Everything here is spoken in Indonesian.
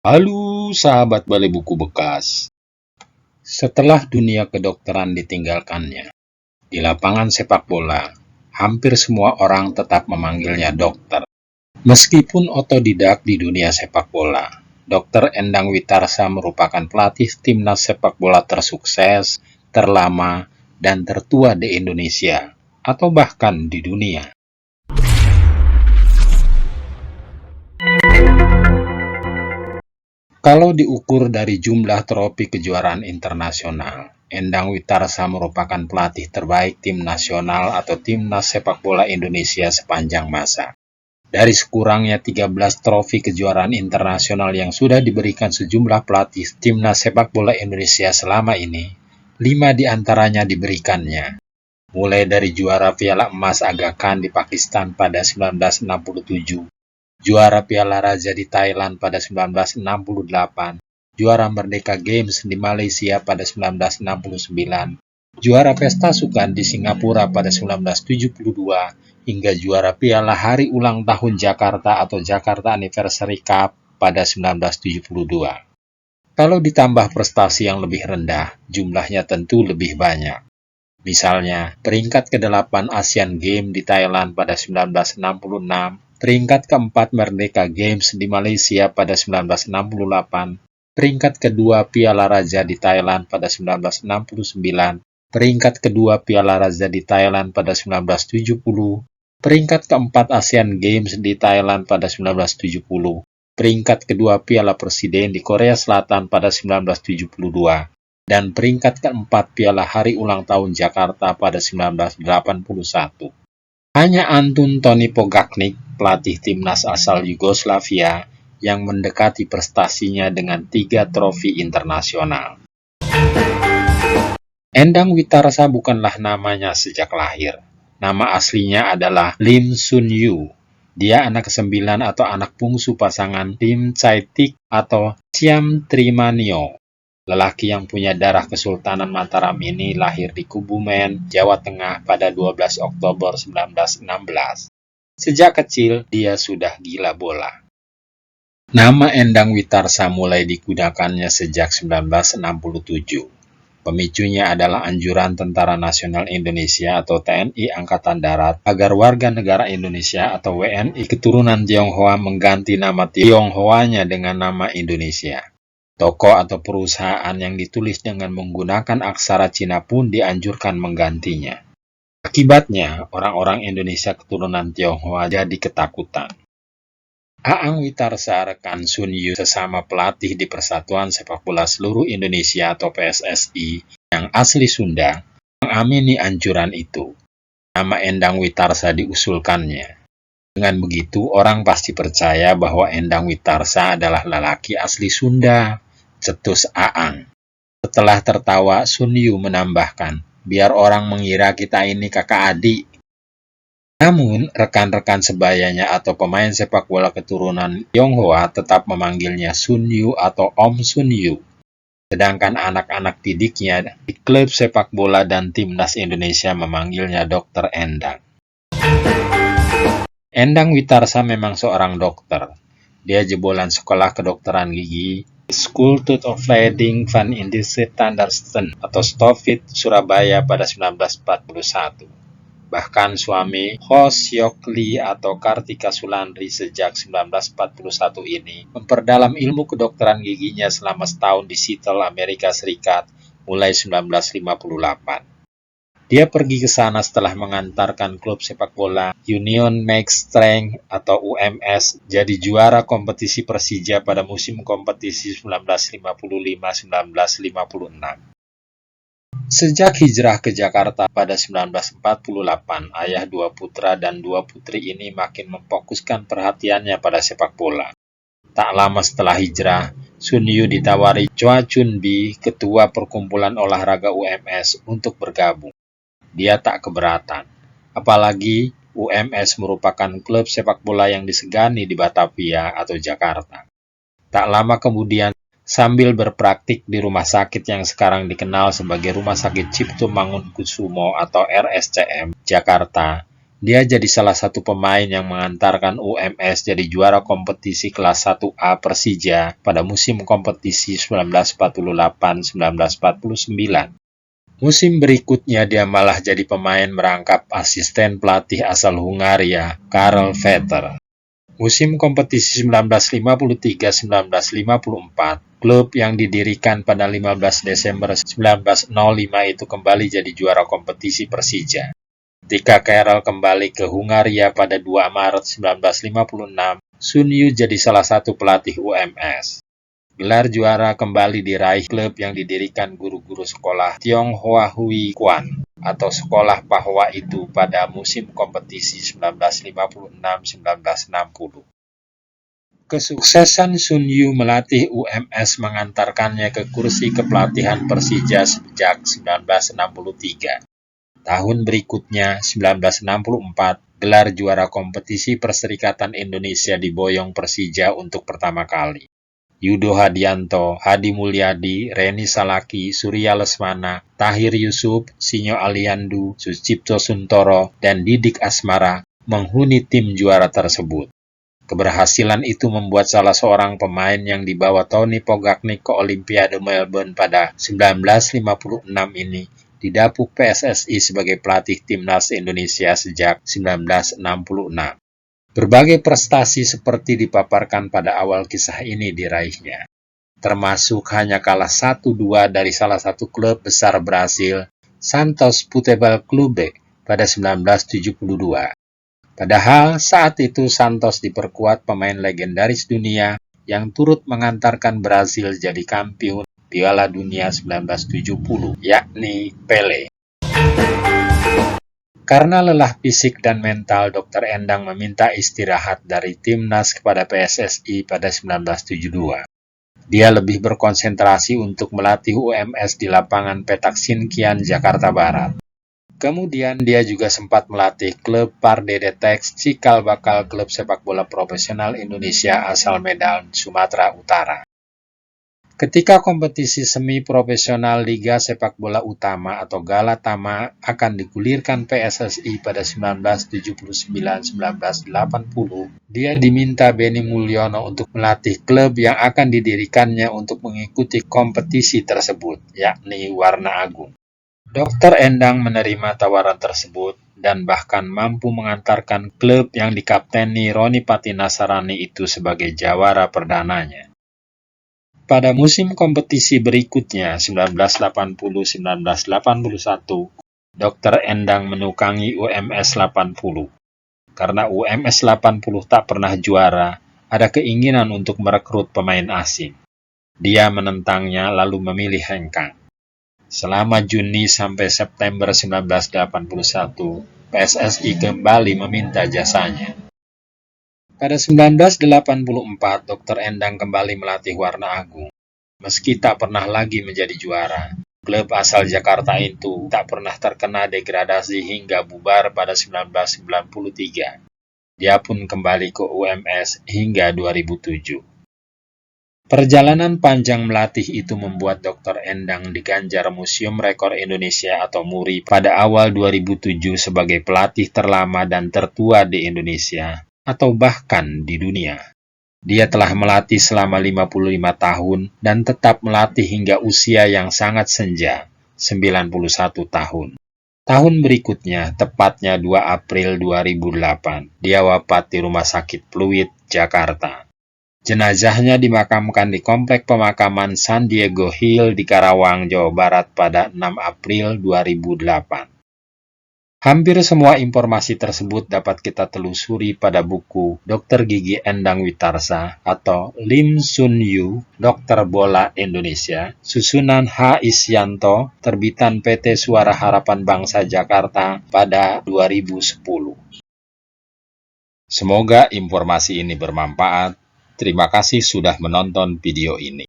Halo sahabat Balai Buku Bekas. Setelah dunia kedokteran ditinggalkannya, di lapangan sepak bola, hampir semua orang tetap memanggilnya dokter. Meskipun otodidak di dunia sepak bola, Dr. Endang Witarsa merupakan pelatih timnas sepak bola tersukses, terlama, dan tertua di Indonesia, atau bahkan di dunia. Kalau diukur dari jumlah trofi kejuaraan internasional, Endang Witarsa merupakan pelatih terbaik tim nasional atau timnas sepak bola Indonesia sepanjang masa. Dari sekurangnya 13 trofi kejuaraan internasional yang sudah diberikan sejumlah pelatih timnas sepak bola Indonesia selama ini, 5 diantaranya diberikannya. Mulai dari juara Piala Emas Aga Khan di Pakistan pada 1967, juara Piala Raja di Thailand pada 1968, juara Merdeka Games di Malaysia pada 1969, juara Pesta Sukan di Singapura pada 1972, hingga juara Piala Hari Ulang Tahun Jakarta atau Jakarta Anniversary Cup pada 1972. Kalau ditambah prestasi yang lebih rendah, jumlahnya tentu lebih banyak. Misalnya, peringkat ke-8 Asian Games di Thailand pada 1966, peringkat ke-4 Merdeka Games di Malaysia pada 1968, peringkat kedua Piala Raja di Thailand pada 1969, peringkat kedua Piala Raja di Thailand pada 1970, peringkat ke-4 Asian Games di Thailand pada 1970, peringkat kedua Piala Presiden di Korea Selatan pada 1972, dan peringkat ke-4 Piala Hari Ulang Tahun Jakarta pada 1981. Hanya Antun Toni Pogacnik, pelatih timnas asal Yugoslavia, yang mendekati prestasinya dengan 3 trofi internasional. Endang Witarsa bukanlah namanya sejak lahir. Nama aslinya adalah Lim Sun Yu. Dia anak ke-9 atau anak bungsu pasangan Lim Chaitik atau Siam Trimanio. Lelaki yang punya darah Kesultanan Mataram ini lahir di Kebumen, Jawa Tengah pada 12 Oktober 1916. Sejak kecil, dia sudah gila bola. Nama Endang Witarsa mulai digunakannya sejak 1967. Pemicunya adalah anjuran Tentara Nasional Indonesia atau TNI Angkatan Darat agar warga negara Indonesia atau WNI keturunan Tionghoa mengganti nama Tionghoanya dengan nama Indonesia. Toko atau perusahaan yang ditulis dengan menggunakan aksara Cina pun dianjurkan menggantinya. Akibatnya, orang-orang Indonesia keturunan Tionghoa jadi ketakutan. Aang Witarsa, rekan Sun Yu sesama pelatih di Persatuan Sepak Bola Seluruh Indonesia atau PSSI yang asli Sunda, mengamini anjuran itu. Nama Endang Witarsa diusulkannya. Dengan begitu, orang pasti percaya bahwa Endang Witarsa adalah lelaki asli Sunda, cetus Aang. Setelah tertawa, Sun Yu menambahkan, biar orang mengira kita ini kakak adik. Namun, rekan-rekan sebayanya atau pemain sepak bola keturunan Tionghoa tetap memanggilnya Sun Yu atau Om Sun Yu. Sedangkan anak-anak didiknya di klub sepak bola dan timnas Indonesia memanggilnya Dr. Endang. Endang Witarsa memang seorang dokter. Dia jebolan sekolah kedokteran gigi School of Leiding van Indische Tandarsten atau Stofit Surabaya pada 1941. Bahkan suami Ho Seok Lee atau Kartika Sulandri sejak 1941 ini memperdalam ilmu kedokteran giginya selama setahun di Seattle, Amerika Serikat mulai 1958. Dia pergi ke sana setelah mengantarkan klub sepak bola Union Max Strength atau UMS jadi juara kompetisi Persija pada musim kompetisi 1955-1956. Sejak hijrah ke Jakarta pada 1948, ayah 2 putra dan 2 putri ini makin memfokuskan perhatiannya pada sepak bola. Tak lama setelah hijrah, Sun Yu ditawari Chua Chun Bi, ketua perkumpulan olahraga UMS, untuk bergabung. Dia tak keberatan, apalagi UMS merupakan klub sepak bola yang disegani di Batavia atau Jakarta. Tak lama kemudian, sambil berpraktik di rumah sakit yang sekarang dikenal sebagai Rumah Sakit Cipto Mangunkusumo atau RSCM, Jakarta, Dia jadi salah satu pemain yang mengantarkan UMS jadi juara kompetisi kelas 1A Persija pada musim kompetisi 1948-1949. Musim berikutnya dia malah jadi pemain merangkap asisten pelatih asal Hungaria, Karel Vetter. Musim kompetisi 1953-1954, klub yang didirikan pada 15 Desember 1905 itu kembali jadi juara kompetisi Persija. Ketika Karel kembali ke Hungaria pada 2 Maret 1956, Sun Yu jadi salah satu pelatih UMS. Gelar juara kembali diraih klub yang didirikan guru-guru sekolah Tionghoa Hui Quan atau sekolah Pahwa itu pada musim kompetisi 1956-1960. Kesuksesan Sun Yu melatih UMS mengantarkannya ke kursi kepelatihan Persija sejak 1963. Tahun berikutnya, 1964, gelar juara kompetisi Perserikatan Indonesia diboyong Persija untuk pertama kali. Yudo Hadianto, Hadi Mulyadi, Reni Salaki, Surya Lesmana, Tahir Yusuf, Sinyo Aliandu, Sucipto Suntoro, dan Didik Asmara menghuni tim juara tersebut. Keberhasilan itu membuat salah seorang pemain yang dibawa Tony Pogaknik ke Olimpiade Melbourne pada 1956 ini didapuk PSSI sebagai pelatih timnas Indonesia sejak 1966. Berbagai prestasi seperti dipaparkan pada awal kisah ini diraihnya, termasuk hanya kalah 1-2 dari salah satu klub besar Brasil, Santos Futebol Clube, pada 1972. Padahal saat itu Santos diperkuat pemain legendaris dunia yang turut mengantarkan Brasil jadi kampiun Piala Dunia 1970, yakni Pele. Karena lelah fisik dan mental, Dr. Endang meminta istirahat dari timnas kepada PSSI pada 1972. Dia lebih berkonsentrasi untuk melatih UMS di lapangan Petak Sinkian, Jakarta Barat. Kemudian dia juga sempat melatih klub Parde Detex cikal bakal klub sepak bola profesional Indonesia asal Medan, Sumatera Utara. Ketika kompetisi semi-profesional Liga Sepak Bola Utama atau Galatama akan digulirkan PSSI pada 1979-1980, dia diminta Benny Mulyono untuk melatih klub yang akan didirikannya untuk mengikuti kompetisi tersebut, yakni Warna Agung. Dr. Endang menerima tawaran tersebut dan bahkan mampu mengantarkan klub yang dikapteni Roni Patinasarani itu sebagai jawara perdananya. Pada musim kompetisi berikutnya, 1980-1981, Dr. Endang menukangi UMS 80. Karena UMS 80 tak pernah juara, ada keinginan untuk merekrut pemain asing. Dia menentangnya lalu memilih hengkang. Selama Juni sampai September 1981, PSSI kembali meminta jasanya. Pada 1984, Dr. Endang kembali melatih Warna Agung. Meski tak pernah lagi menjadi juara, klub asal Jakarta itu tak pernah terkena degradasi hingga bubar pada 1993. Dia pun kembali ke UMS hingga 2007. Perjalanan panjang melatih itu membuat Dr. Endang diganjar Museum Rekor Indonesia atau MURI pada awal 2007 sebagai pelatih terlama dan tertua di Indonesia, atau bahkan di dunia. Dia telah melatih selama 55 tahun dan tetap melatih hingga usia yang sangat senja, 91 tahun. Tahun berikutnya, tepatnya 2 April 2008, dia wafat di Rumah Sakit Pluit, Jakarta. Jenazahnya dimakamkan di Komplek Pemakaman San Diego Hill di Karawang, Jawa Barat pada 6 April 2008. Hampir semua informasi tersebut dapat kita telusuri pada buku Dr. Gigi Endang Witarsa atau Lim Sun Yu, Dokter Bola Indonesia, susunan H. Isyanto, terbitan PT Suara Harapan Bangsa Jakarta pada 2010. Semoga informasi ini bermanfaat. Terima kasih sudah menonton video ini.